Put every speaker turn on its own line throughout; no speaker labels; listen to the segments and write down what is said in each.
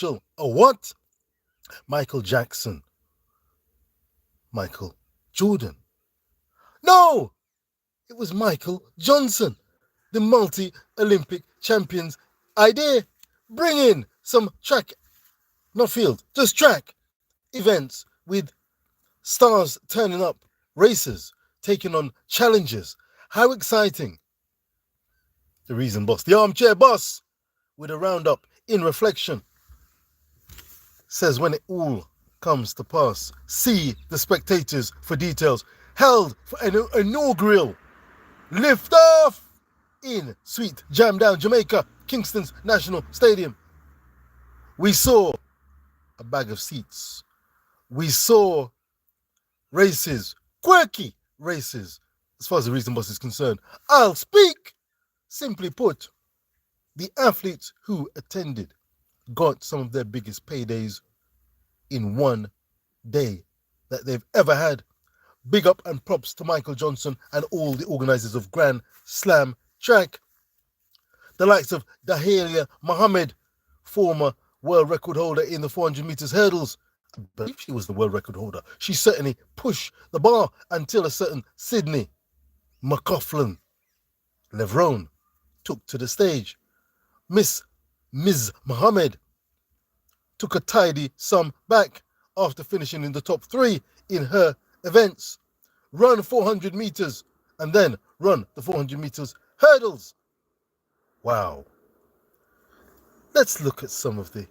A what? Michael Jackson. Michael Jordan. No! It was Michael Johnson, the multi-Olympic champion's idea. Bring in some track, not field, just track events with stars turning up, racers taking on challenges. How exciting. The Reason Boss, the Armchair Boss, with a roundup in reflection, says when it all comes to pass, see the spectators for details. Held for an inaugural lift off in Sweet Jam Down, Jamaica, Kingston's National Stadium. We saw a bag of seats. We saw races, quirky races, as far as the Reason Boss is concerned. I'll speak. Simply put, the athletes who attended got some of their biggest paydays in one day that they've ever had. Big up and props to Michael Johnson and all the organisers of Grand Slam Track. The likes of Dahilia Mohammed, former world record holder in the 400 metres hurdles. I believe she was the world record holder. She certainly pushed the bar until a certain Sydney McCaughlin Levrone took to the stage. Ms. Mohammed took a tidy sum back after finishing in the top 3 in her events. Run 400 metres and then run the 400 metres hurdles. Wow. Let's look at some of the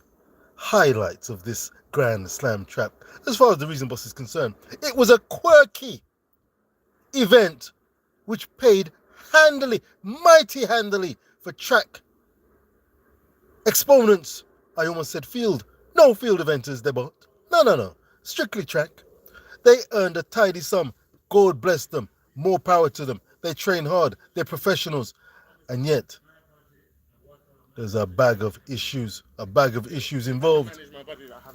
highlights of this Grand Slam Track. As far as the Reason Boss is concerned, it was a quirky event which paid handily, mighty handily, for track exponents. I almost said field. No field eventers, they bought. No. Strictly track. They earned a tidy sum. God bless them. More power to them. They train hard. They're professionals. And yet, there's a bag of issues involved.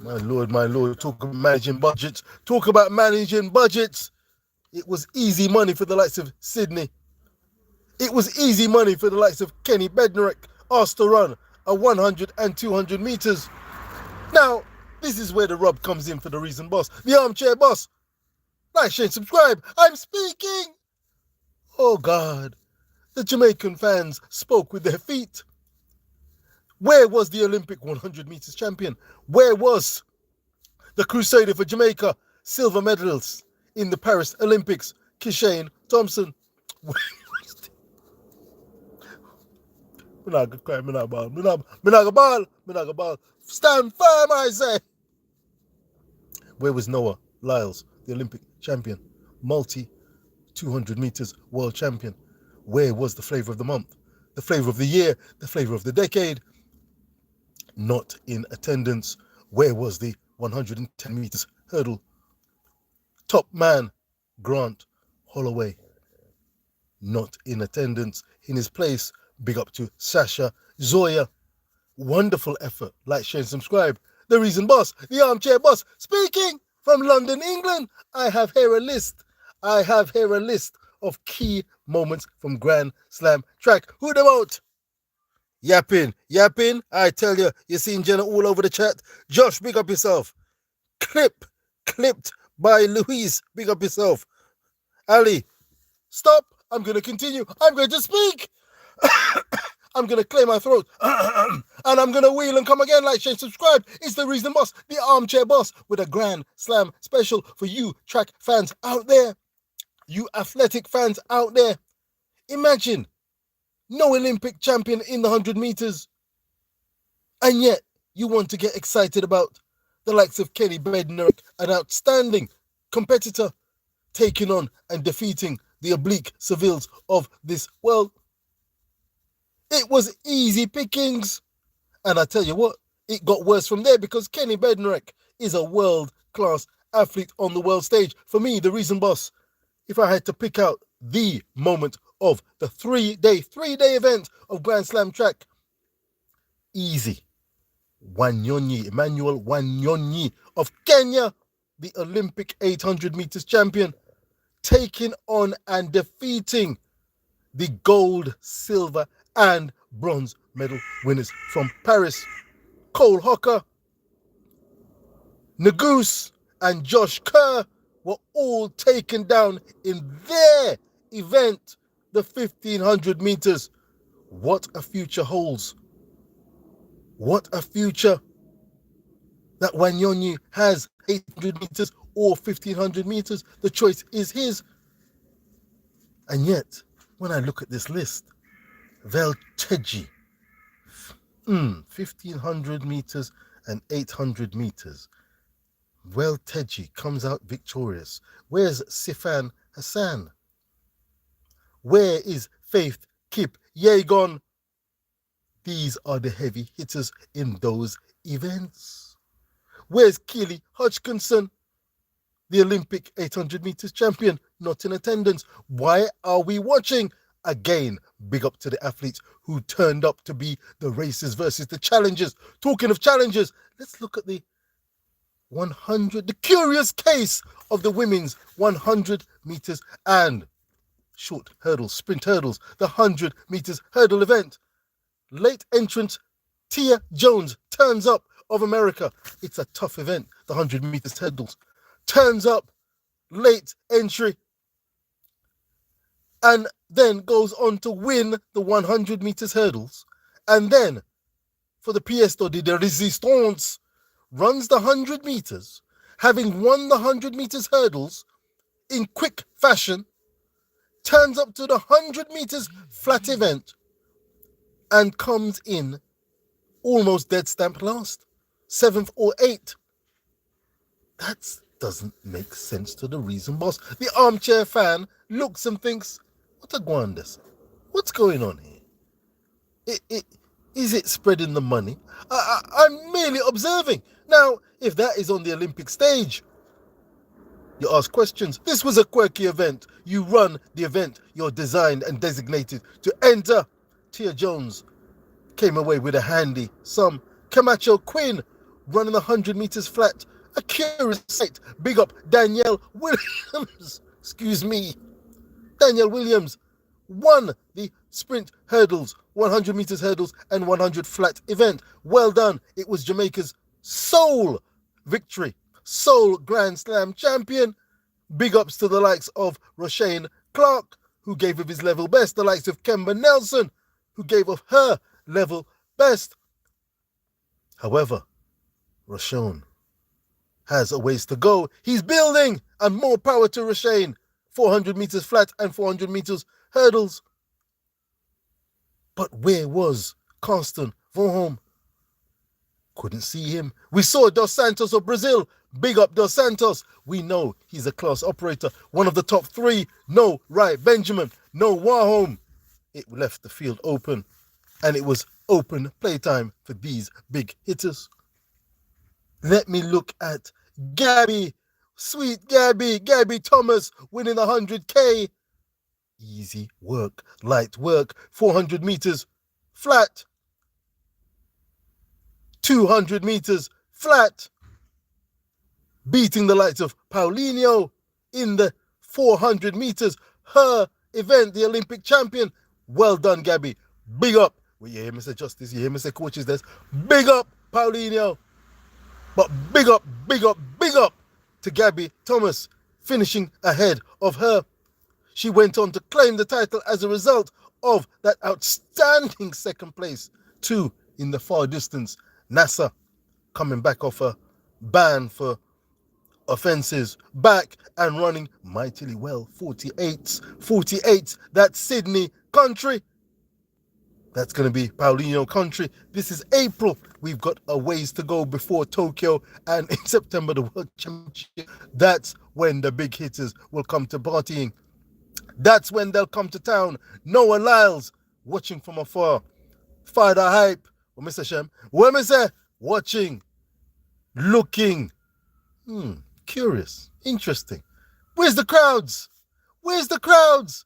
My lord, talk about managing budgets. It was easy money for the likes of Sydney. It was easy money for the likes of Kenny Bednarek, asked to run a 100 and 200 metres. Now, this is where the rub comes in for the Reason Boss, the Armchair Boss. Like, share, subscribe. I'm speaking. Oh, God. The Jamaican fans spoke with their feet. Where was the Olympic 100 metres champion? Where was the crusader for Jamaica, silver medals in the Paris Olympics, Kishane Thompson? Me not ball. Stand firm, I say. Where was Noah Lyles, the Olympic champion, multi 200 metres world champion? Where was the flavour of the month, the flavour of the year, the flavour of the decade? Not in attendance. Where was the 110 metres hurdle top man, Grant Holloway? Not in attendance. In his place, big up to Sasha Zoya. Wonderful effort. Like, share, and subscribe. The Reason Boss, the Armchair Boss, speaking from London, England. I have here a list of key moments from Grand Slam Track. Who them out? Yapping. I tell you, you're seeing Jenna all over the chat. Josh, big up yourself. Clipped by Louise, big up yourself. Ali, stop. I'm going to continue. I'm going to speak. I'm going to clear my throat. And I'm going to wheel and come again. Like, share, subscribe. It's the Reason Boss, the Armchair Boss, with a Grand Slam special for you track fans out there. You athletic fans out there. Imagine no Olympic champion in the 100 metres. And yet, you want to get excited about the likes of Kenny Bednarek, an outstanding competitor, taking on and defeating the oblique Sevilles of this world. It was easy pickings. And I tell you what, it got worse from there because Kenny Bednarek is a world-class athlete on the world stage. For me, the Reason Boss, if I had to pick out the moment of the three-day event of Grand Slam Track, easy. Emmanuel Wanyonyi of Kenya, the Olympic 800 metres champion, taking on and defeating the gold, silver and bronze medal winners from Paris, Cole Hocker Nagoose and Josh Kerr were all taken down in their event, the 1500 meters. What a future holds. What a future that Wanyonyi has, 800 meters or 1500 meters. The choice is his. And yet, when I look at this list, Velteji, 1500 meters and 800 meters. Velteji comes out victorious. Where's Sifan Hassan? Where is Faith Kip Yegon? These are the heavy hitters in those events. Where's Keely Hodgkinson, the Olympic 800 meters champion, not in attendance? Why are we watching? Again, big up to the athletes who turned up to be the races versus the challengers. Talking of challengers, let's look at the 100, the curious case of the women's 100 meters and short hurdles, sprint hurdles, the 100 meters hurdle event. Late entrant Tia Jones turns up of America. It's a tough event, the 100 meters hurdles. Turns up, late entry, and then goes on to win the 100 meters hurdles. And then, for the pièce de résistance, runs the 100 meters, having won the 100 meters hurdles in quick fashion, turns up to the 100 meters flat event, and comes in almost dead stamp last, 7th or 8th. That doesn't make sense to the reason boss. The armchair fan looks and thinks, what a guandas? What's going on here? Is it spreading the money? I'm merely observing. Now, if that is on the Olympic stage, you ask questions. This was a quirky event. You run the event you're designed and designated to enter. Tia Jones came away with a handy sum. Camacho Quinn running 100 meters flat. A curious sight. Big up Danielle Williams. Excuse me. Danielle Williams won the sprint hurdles, 100 meters hurdles and 100 flat event. Well done. It was Jamaica's sole victory. Sole Grand Slam champion. Big ups to the likes of Roshane Clark, who gave of his level best. The likes of Kemba Nelson, who gave of her level best. However, Roshane has a ways to go. He's building, and more power to Roshane. 400 meters flat and 400 meters hurdles. But where was Carsten Vonholm? Couldn't see him. We saw Dos Santos of Brazil. Big up Dos Santos. We know he's a class operator. One of the top 3. No Wright Benjamin. No Warholm. It left the field open. And it was open playtime for these big hitters. Let me look at Gabby. Sweet Gabby. Gabby Thomas winning 100K. Easy work. Light work. 400 meters flat. 200 meters flat. Beating the likes of Paulinho in the 400 meters. Her event, the Olympic champion. Well done, Gabby. Big up. Well, you hear me say Justice, you hear me say Coaches Desk. Big up, Paulinho. But big up to Gabby Thomas, finishing ahead of her. She went on to claim the title as a result of that outstanding second place. 2 in the far distance. NASA coming back off a ban for offences, back and running mightily well. 48, that's Sydney country. That's going to be Paulinho country. This is April. We've got a ways to go before Tokyo, and in September the World Championship. That's when the big hitters will come to partying. That's when they'll come to town. Noah Lyles watching from afar. Father Hype. What Mr. Shem? What Mr. Watching. Looking. Curious. Interesting. Where's the crowds? Where's the crowds?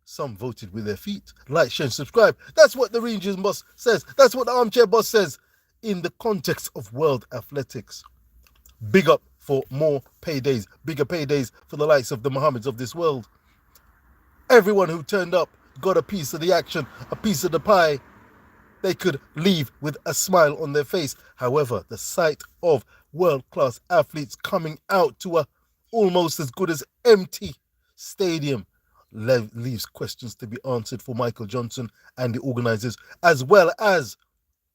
Some voted with their feet. Like, share, and subscribe. That's what the Rangers boss says. That's what the Armchair Boss says in the context of world athletics. Big up for more paydays. Bigger paydays for the likes of the Mohammeds of this world. Everyone who turned up got a piece of the action, a piece of the pie. They could leave with a smile on their face. However, the sight of world-class athletes coming out to a almost as good as empty stadium leaves questions to be answered for Michael Johnson and the organisers, as well as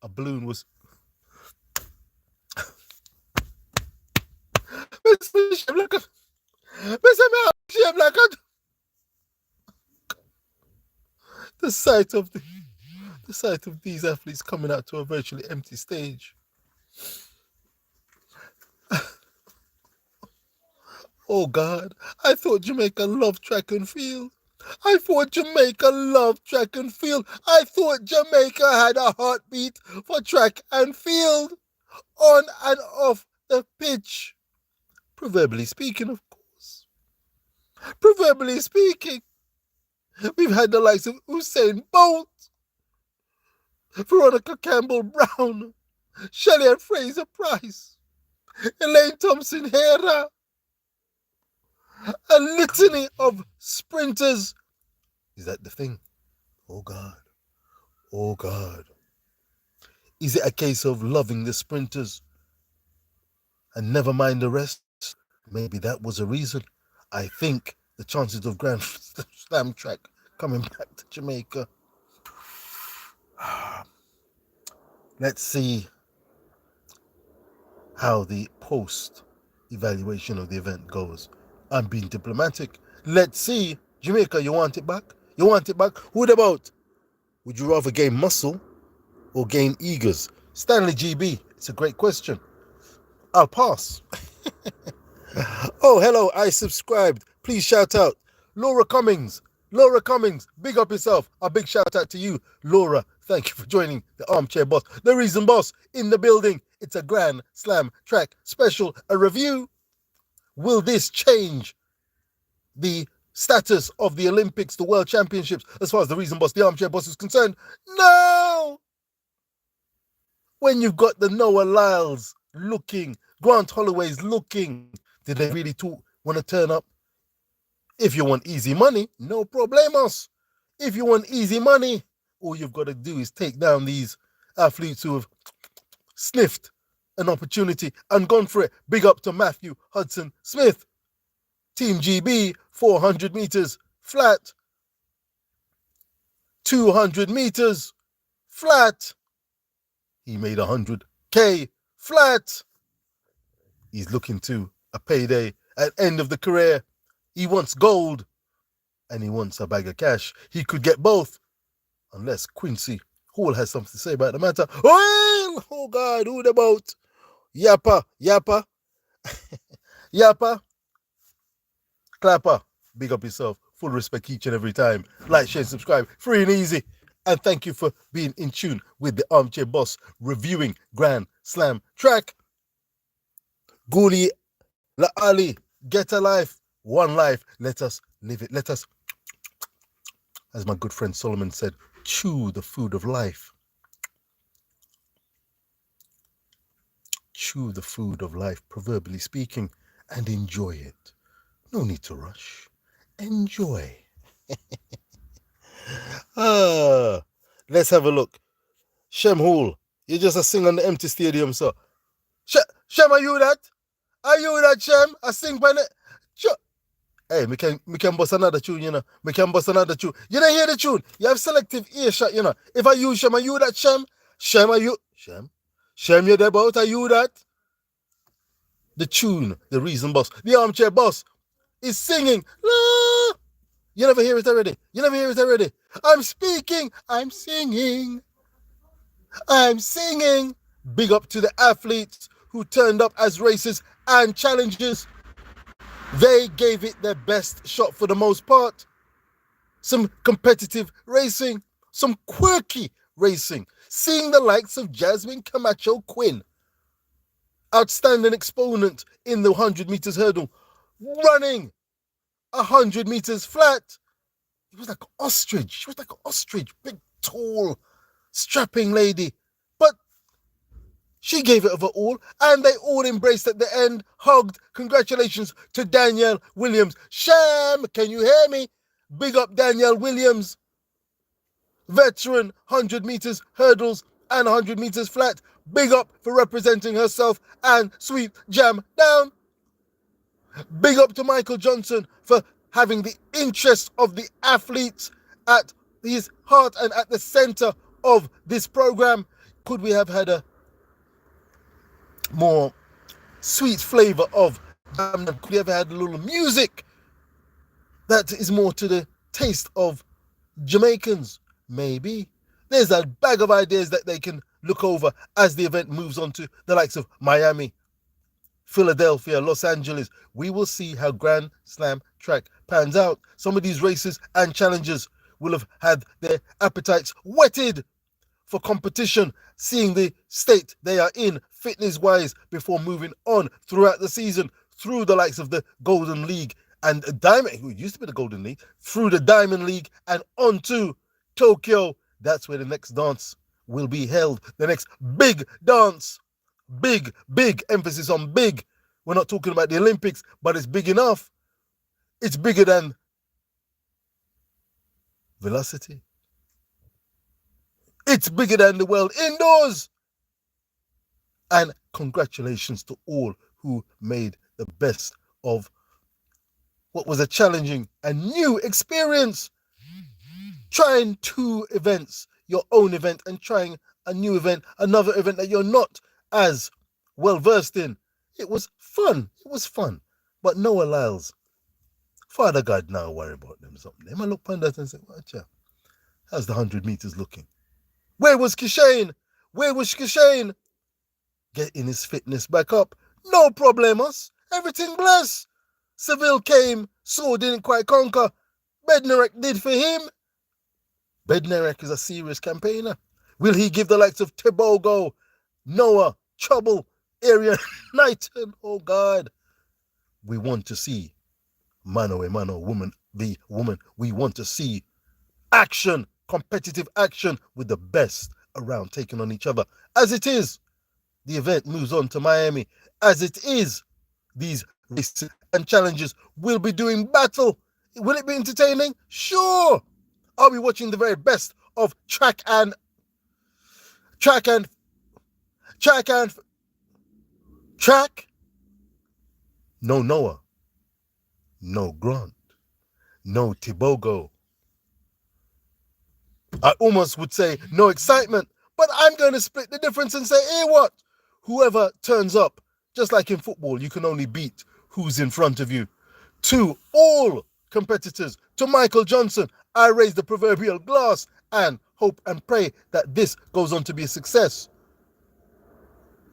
a balloon was the sight of these athletes coming out to a virtually empty stage. Oh God, I thought Jamaica loved track and field. I thought Jamaica loved track and field. I thought Jamaica had a heartbeat for track and field, on and off the pitch. Proverbially speaking, of course. Proverbially speaking, we've had the likes of Usain Bolt, Veronica Campbell-Brown, Shelley and Fraser Price, Elaine Thompson-Hera, a litany of sprinters. Is that the thing? Oh God. Oh God. Is it a case of loving the sprinters and never mind the rest? Maybe that was a reason. I think the chances of Grank Slam Track coming back to Jamaica. Let's see how the post-evaluation of the event goes. I'm being diplomatic. Let's see. Jamaica, you want it back? You want it back? What about? Would you rather gain muscle or gain eagers? Stanley GB, it's a great question. I'll pass. Oh, hello, I subscribed. Please shout out. Laura Cummings, big up yourself. A big shout out to you, Laura. Thank you for joining the Armchair Boss. The Reason Boss in the building. It's a Grand Slam Track special, a review. Will this change the status of the Olympics, the World Championships, as far as the Reason Boss, the Armchair Boss is concerned? No! When you've got the Noah Lyles looking, Grant Holloway's looking, did they really want to turn up? If you want easy money, no problemos. If you want easy money, all you've got to do is take down these athletes who have sniffed an opportunity and gone for it. Big up to Matthew Hudson Smith. Team GB, 400 meters flat. 200 meters flat. He made 100K flat. He's looking to a payday at end of the career. He wants gold and he wants a bag of cash. He could get both, unless Quincy Hall has something to say about the matter. Oh God, who about? Yappa, Yappa, Clapper, big up yourself. Full respect each and every time. Like, share, subscribe, free and easy. And thank you for being in tune with the Armchair Boss reviewing Grand Slam Track. Guli La Ali, get a life, one life. Let us live it. Let us, as my good friend Solomon said, chew the food of life. Chew the food of life, proverbially speaking, and enjoy it. No need to rush. Enjoy. Let's have a look. Shem Hall, you just a sing on the empty stadium, so. Shem, are you that? Are you that, Shem? I sing by the... Hey, we can bust another tune, you know. We can bust another tune. You don't hear the tune. You have selective earshot, you know. If I use Shem, are you that, Shem? Shem, are you... Shem, you there about? Are you that? The tune, the Reason Boss, the Armchair Boss is singing. La! You never hear it already. You never hear it already. I'm speaking. I'm singing. I'm singing. Big up to the athletes who turned up as racers and challengers. They gave it their best shot for the most part. Some competitive racing, some quirky racing. Seeing the likes of Jasmine Camacho Quinn, outstanding exponent in the 100 meters hurdle, running 100 meters flat. It was like an ostrich. She was like an ostrich, big, tall, strapping lady. But she gave it of her all, and they all embraced at the end, hugged. Congratulations to Danielle Williams. Sham, can you hear me? Big up Danielle Williams. Veteran 100 meters hurdles and 100 meters flat. Big up for representing herself and sweep jam down. Big up to Michael Johnson for having the interest of the athletes at his heart and at the center of this program. Could we have had a more sweet flavor of could we have had a little music that is more to the taste of Jamaicans? Maybe. There's a bag of ideas that they can look over as the event moves on to the likes of Miami, Philadelphia, Los Angeles. We will see how Grand Slam Track pans out. Some of these races and challenges will have had their appetites whetted for competition, seeing the state they are in fitness-wise before moving on throughout the season, through the likes of the Golden League and Diamond, who used to be the Golden League, through the Diamond League and on to Tokyo. That's where the next dance will be held. The next big dance. Big emphasis on big. We're not talking about the Olympics, but it's big enough. It's bigger than velocity. It's bigger than the world indoors. And congratulations to all who made the best of what was a challenging and new experience. Trying two events, your own event, and trying a new event, another event that you're not as well versed in. It was fun. But Noah Lyles, Father God now worry about them something. They might look upon that and say, watch out. How's the 100 meters looking? Where was Kishane? Getting his fitness back up. No problemos. Everything bless. Seville came, so didn't quite conquer. Bednarek did for him. Bednarek is a serious campaigner. Will he give the likes of Tobago, Noah, Trouble, Arian Knighton? Oh God. We want to see mano a mano, woman v woman. We want to see action, competitive action with the best around taking on each other. As it is, the event moves on to Miami. As it is, these races and challenges will be doing battle. Will it be entertaining? Sure. Are we watching the very best of track? No Noah, no Grant, no Tobago. I almost would say no excitement, but I'm going to split the difference and say, hey, what? Whoever turns up, just like in football, you can only beat who's in front of you. To all competitors, to Michael Johnson, I raise the proverbial glass and hope and pray that this goes on to be a success.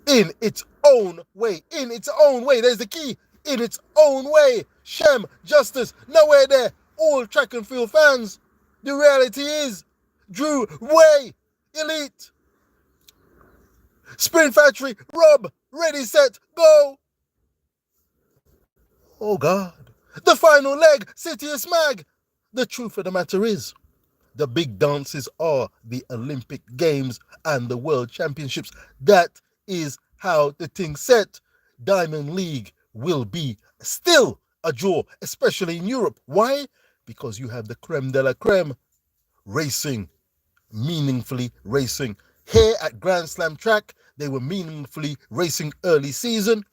In its own way. There's the key. In its own way. Shem, justice, nowhere there. All track and field fans. The reality is, Drew, Way, Elite, Sprint Factory, Rob, ready, set, go. Oh God. The final leg, City of Smag. The truth of the matter is, the big dances are the Olympic Games and the World Championships. That is how the thing's set. Diamond League will be still a draw, especially in Europe. Why? Because you have the creme de la creme racing, meaningfully racing. Here at Grand Slam Track, they were meaningfully racing early season.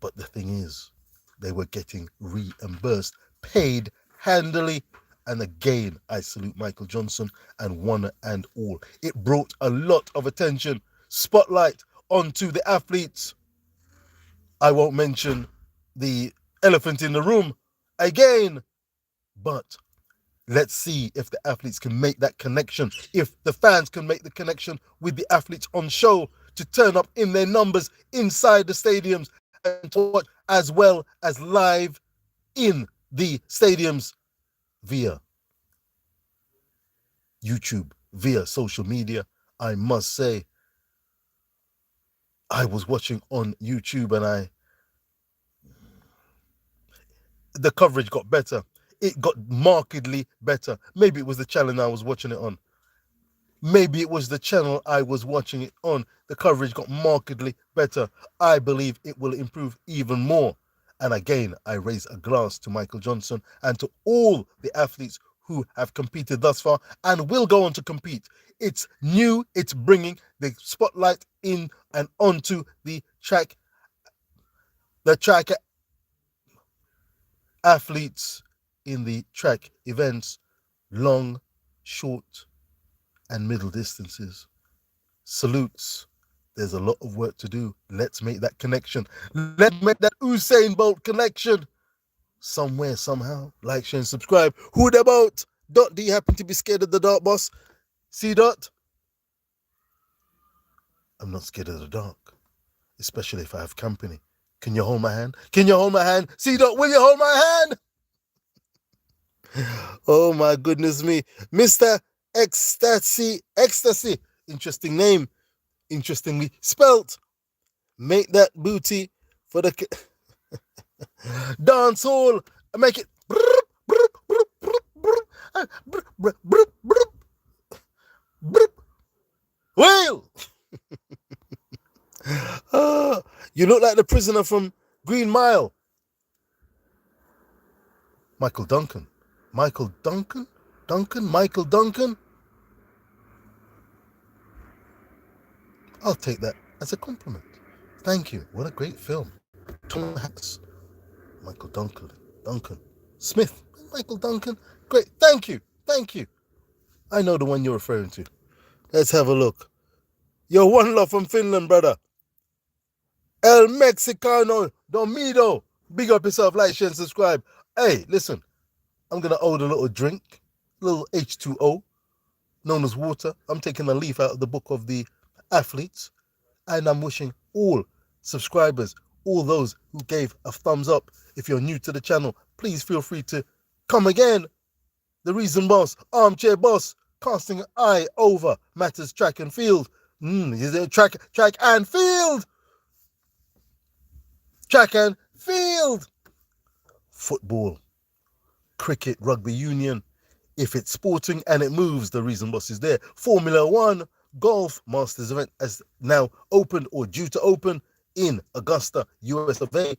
But the thing is, they were getting reimbursed, paid handily. And again, I salute Michael Johnson and one and all. It brought a lot of attention, spotlight onto the athletes. I won't mention the elephant in the room again, but let's see if the athletes can make that connection, if the fans can make the connection with the athletes on show to turn up in their numbers inside the stadiums and to watch as well as live in the stadiums via YouTube, via social media. I must say, I was watching on YouTube and the coverage got better. It got markedly better. Maybe it was the channel I was watching it on. The coverage got markedly better. I believe it will improve even more. And again, I raise a glass to Michael Johnson and to all the athletes who have competed thus far and will go on to compete. It's new, it's bringing the spotlight in and onto the track athletes in the track events, long, short, and middle distances. Salutes. There's a lot of work to do. Let's make that connection. Let's make that Usain Bolt connection. Somewhere, somehow. Like, share, and subscribe. Who the boat? Dot, do you happen to be scared of the dark, boss? See, Dot? I'm not scared of the dark, especially if I have company. Can you hold my hand? Can you hold my hand? See, Dot, will you hold my hand? Oh, my goodness me. Mr. Ecstasy. Interesting name. Interestingly spelt. Make that booty for the dance hall and make it whale. You look like the prisoner from Green Mile. Michael Duncan. I'll take that as a compliment. Thank you. What a great film. Tom Hanks. Michael Duncan. Smith. Michael Duncan. Great. Thank you. I know the one you're referring to. Let's have a look. You're one love from Finland, brother. El Mexicano Domido. Big up yourself. Like, share, and subscribe. Hey, listen. I'm going to order a little drink. A little H2O. Known as water. I'm taking a leaf out of the book of the athletes. And I'm wishing all subscribers, all those who gave a thumbs up. If you're new to the channel, please feel free to come again. The Reason Boss, Armchair Boss, casting an eye over matters track and field. Is it track and field? Track and field. Football, cricket, rugby union. If it's sporting and it moves, the Reason Boss is there. Formula One, golf, Masters event has now opened or due to open in Augusta, US of A.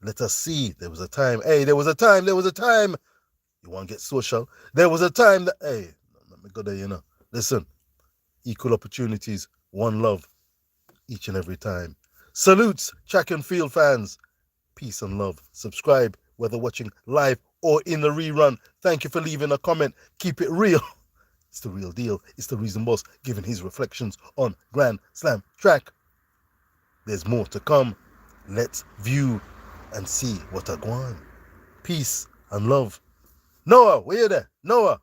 Let us see. There was a time. There was a time. You want to get social? There was a time that, let me go there, Listen, equal opportunities, one love, each and every time. Salutes, track and field fans. Peace and love. Subscribe, whether watching live or in the rerun. Thank you for leaving a comment. Keep it real. It's the real deal. It's the Reason Boss giving his reflections on Grank Slam Track. There's more to come. Let's view and see what I go on. Peace and love. Noah, were you there? Noah.